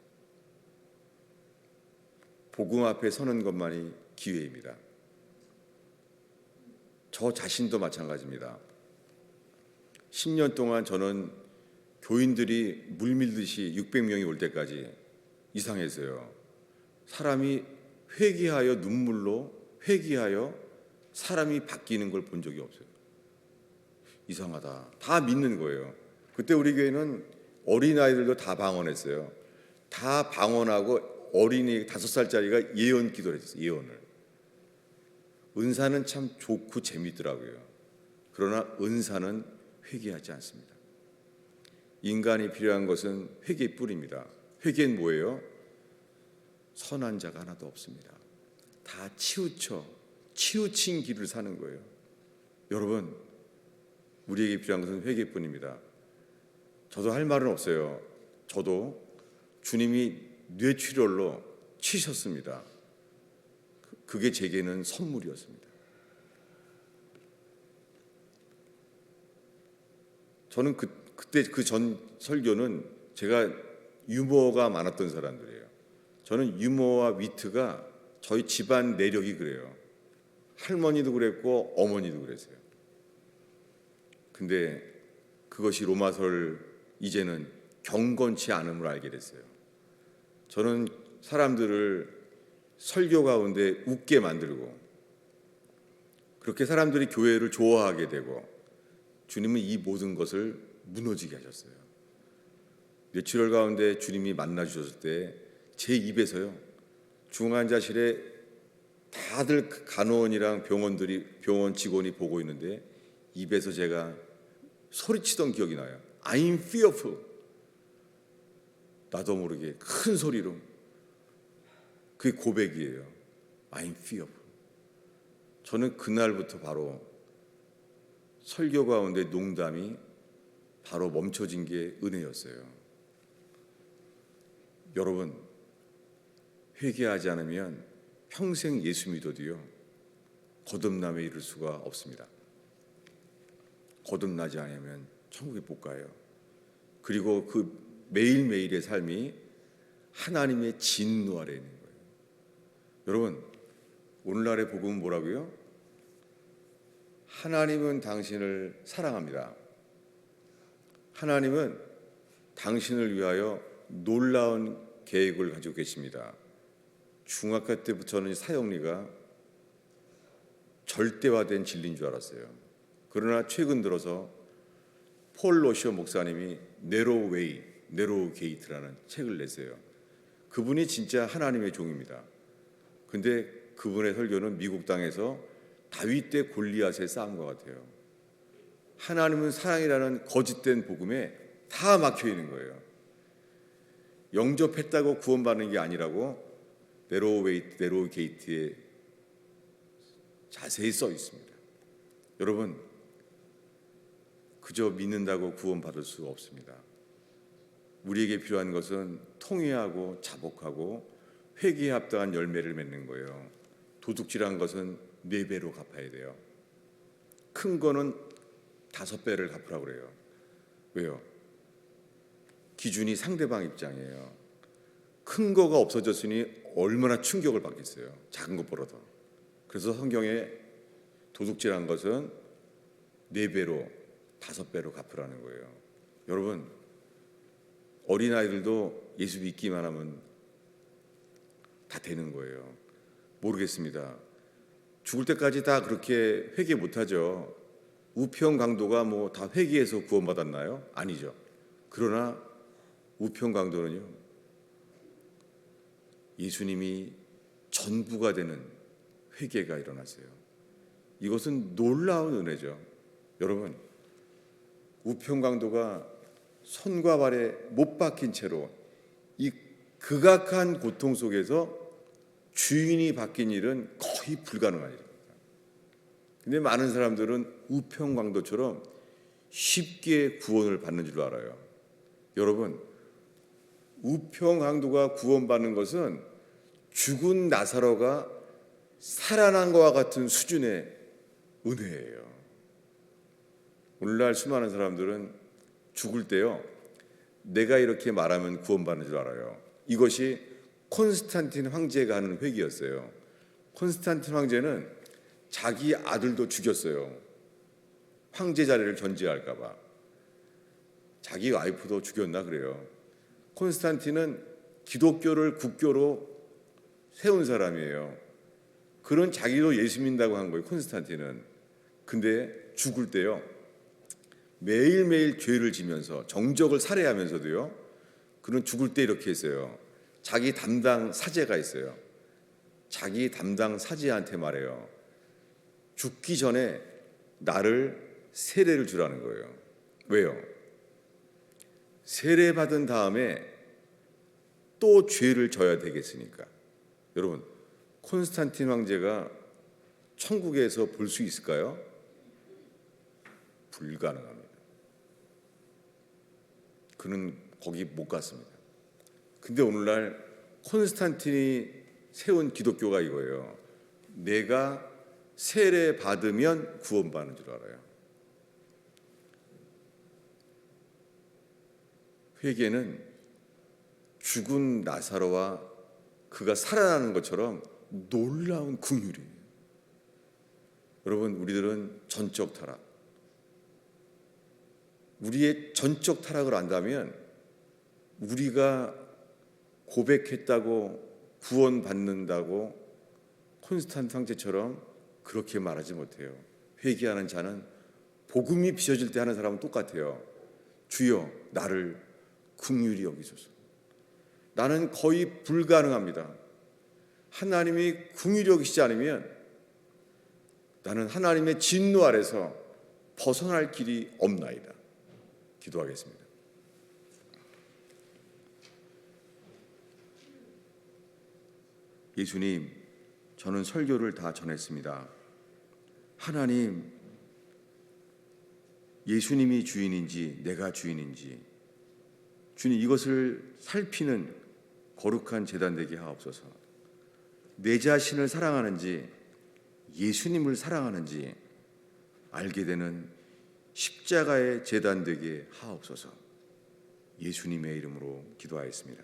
복음 앞에 서는 것만이 기회입니다. 저 자신도 마찬가지입니다. 10년 동안 저는 교인들이 물밀듯이 600명이 올 때까지 이상했어요. 사람이 회개하여 눈물로 회개하여 사람이 바뀌는 걸 본 적이 없어요. 이상하다. 다 믿는 거예요. 그때 우리 교회는 어린아이들도 다 방언했어요. 다 방언하고 어린이 5살짜리가 예언 기도를 했어요. 예언을. 은사는 참 좋고 재밌더라고요. 그러나 은사는 회개하지 않습니다. 인간이 필요한 것은 회개뿐입니다. 회개는 뭐예요? 선한 자가 하나도 없습니다. 다 치우친 길을 사는 거예요. 여러분, 우리에게 필요한 것은 회개뿐입니다. 저도 할 말은 없어요. 저도 주님이 뇌출혈로 치셨습니다. 그게 제게는 선물이었습니다. 저는 그때 그 전 설교는 제가 유머가 많았던 사람들이에요. 저는 유머와 위트가 저희 집안 내력이 그래요. 할머니도 그랬고 어머니도 그랬어요. 근데 그것이 로마서를 이제는 경건치 않음을 알게 됐어요. 저는 사람들을 설교 가운데 웃게 만들고 그렇게 사람들이 교회를 좋아하게 되고 주님은 이 모든 것을 무너지게 하셨어요. 뇌출혈 가운데 주님이 만나 주셨을 때 제 입에서요 중환자실에 다들 간호원이랑 병원 직원이 보고 있는데 입에서 제가 소리치던 기억이 나요. I'm fearful. 나도 모르게 큰 소리로. 그게 고백이에요. I'm fearful. 저는 그날부터 바로 설교 가운데 농담이 바로 멈춰진 게 은혜였어요. 여러분, 회개하지 않으면 평생 예수 믿어도요 거듭남에 이를 수가 없습니다. 거듭나지 않으면 천국에 못 가요. 그리고 그 매일매일의 삶이 하나님의 진노 아래 있는 거예요. 여러분, 오늘날의 복음은 뭐라고요? 하나님은 당신을 사랑합니다. 하나님은 당신을 위하여 놀라운 계획을 가지고 계십니다. 중학교 때부터 저는 사형리가 절대화된 진리인 줄 알았어요. 그러나 최근 들어서 폴 로시오 목사님이 네로우 웨이, 네로우 게이트라는 책을 냈어요. 그분이 진짜 하나님의 종입니다. 근데 그분의 설교는 미국 땅에서 다윗 대 골리앗의 싸움 것 같아요. 하나님은 사랑이라는 거짓된 복음에 다 막혀 있는 거예요. 영접했다고 구원받는 게 아니라고 네로우 게이트에 자세히 써 있습니다. 여러분, 그저 믿는다고 구원받을 수 없습니다. 우리에게 필요한 것은 통회하고 자복하고 회개에 합당한 열매를 맺는 거예요. 도둑질한 것은 4배로 갚아야 돼요. 큰 거는 5배를 갚으라고 그래요. 왜요? 기준이 상대방 입장이에요. 큰 거가 없어졌으니 얼마나 충격을 받겠어요. 작은 것보다도. 그래서 성경에 도둑질한 것은 4배로 5배로 갚으라는 거예요. 여러분, 어린아이들도 예수 믿기만 하면 다 되는 거예요. 모르겠습니다. 죽을 때까지 다 그렇게 회개 못하죠. 우편 강도가 뭐 다 회개해서 구원받았나요? 아니죠. 그러나 우편 강도는요, 예수님이 전부가 되는 회개가 일어났어요. 이것은 놀라운 은혜죠. 여러분, 우편 강도가 손과 발에 못 박힌 채로 이 극악한 고통 속에서 주인이 바뀐 일은 거의 불가능한 일입니다. 근데 많은 사람들은 우편 강도처럼 쉽게 구원을 받는 줄 알아요. 여러분, 우편 강도가 구원받는 것은 죽은 나사로가 살아난 것과 같은 수준의 은혜예요. 오늘날 수많은 사람들은 죽을 때요, 내가 이렇게 말하면 구원받는 줄 알아요. 이것이 콘스탄틴 황제가 하는 회개였어요. 콘스탄틴 황제는 자기 아들도 죽였어요. 황제 자리를 견제할까 봐. 자기 와이프도 죽였나 그래요. 콘스탄틴은 기독교를 국교로 세운 사람이에요. 그런 자기도 예수 믿는다고 한 거예요, 콘스탄틴은. 근데 죽을 때요, 매일매일 죄를 지면서 정적을 살해하면서도요, 그는 죽을 때 이렇게 했어요. 자기 담당 사제가 있어요. 자기 담당 사제한테 말해요. 죽기 전에 나를 세례를 주라는 거예요. 왜요? 세례 받은 다음에 또 죄를 져야 되겠으니까. 여러분, 콘스탄틴 황제가 천국에서 볼 수 있을까요? 불가능합니다. 그는 거기 못 갔습니다. 근데 오늘날 콘스탄틴이 세운 기독교가 이거예요. 내가 세례 받으면 구원받는 줄 알아요. 회개는 죽은 나사로와 그가 살아나는 것처럼 놀라운 긍휼이에요. 여러분, 우리들은 전적 타락, 우리의 전적 타락을 안다면 우리가 고백했다고 구원받는다고 콘스탄틴 황제처럼 그렇게 말하지 못해요. 회개하는 자는 복음이 비춰질 때 하는 사람은 똑같아요. 주여, 나를 긍휼히 여기소서. 나는 거의 불가능합니다. 하나님이 긍휼히 여기시지 않으면 나는 하나님의 진노 아래서 벗어날 길이 없나이다. 기도하겠습니다. 예수님, 저는 설교를 다 전했습니다. 하나님, 예수님이 주인인지 내가 주인인지 주님, 이것을 살피는 거룩한 제단 되게 하옵소서. 내 자신을 사랑하는지 예수님을 사랑하는지 알게 되는 십자가의 제단 되게 하옵소서. 예수님의 이름으로 기도하였습니다.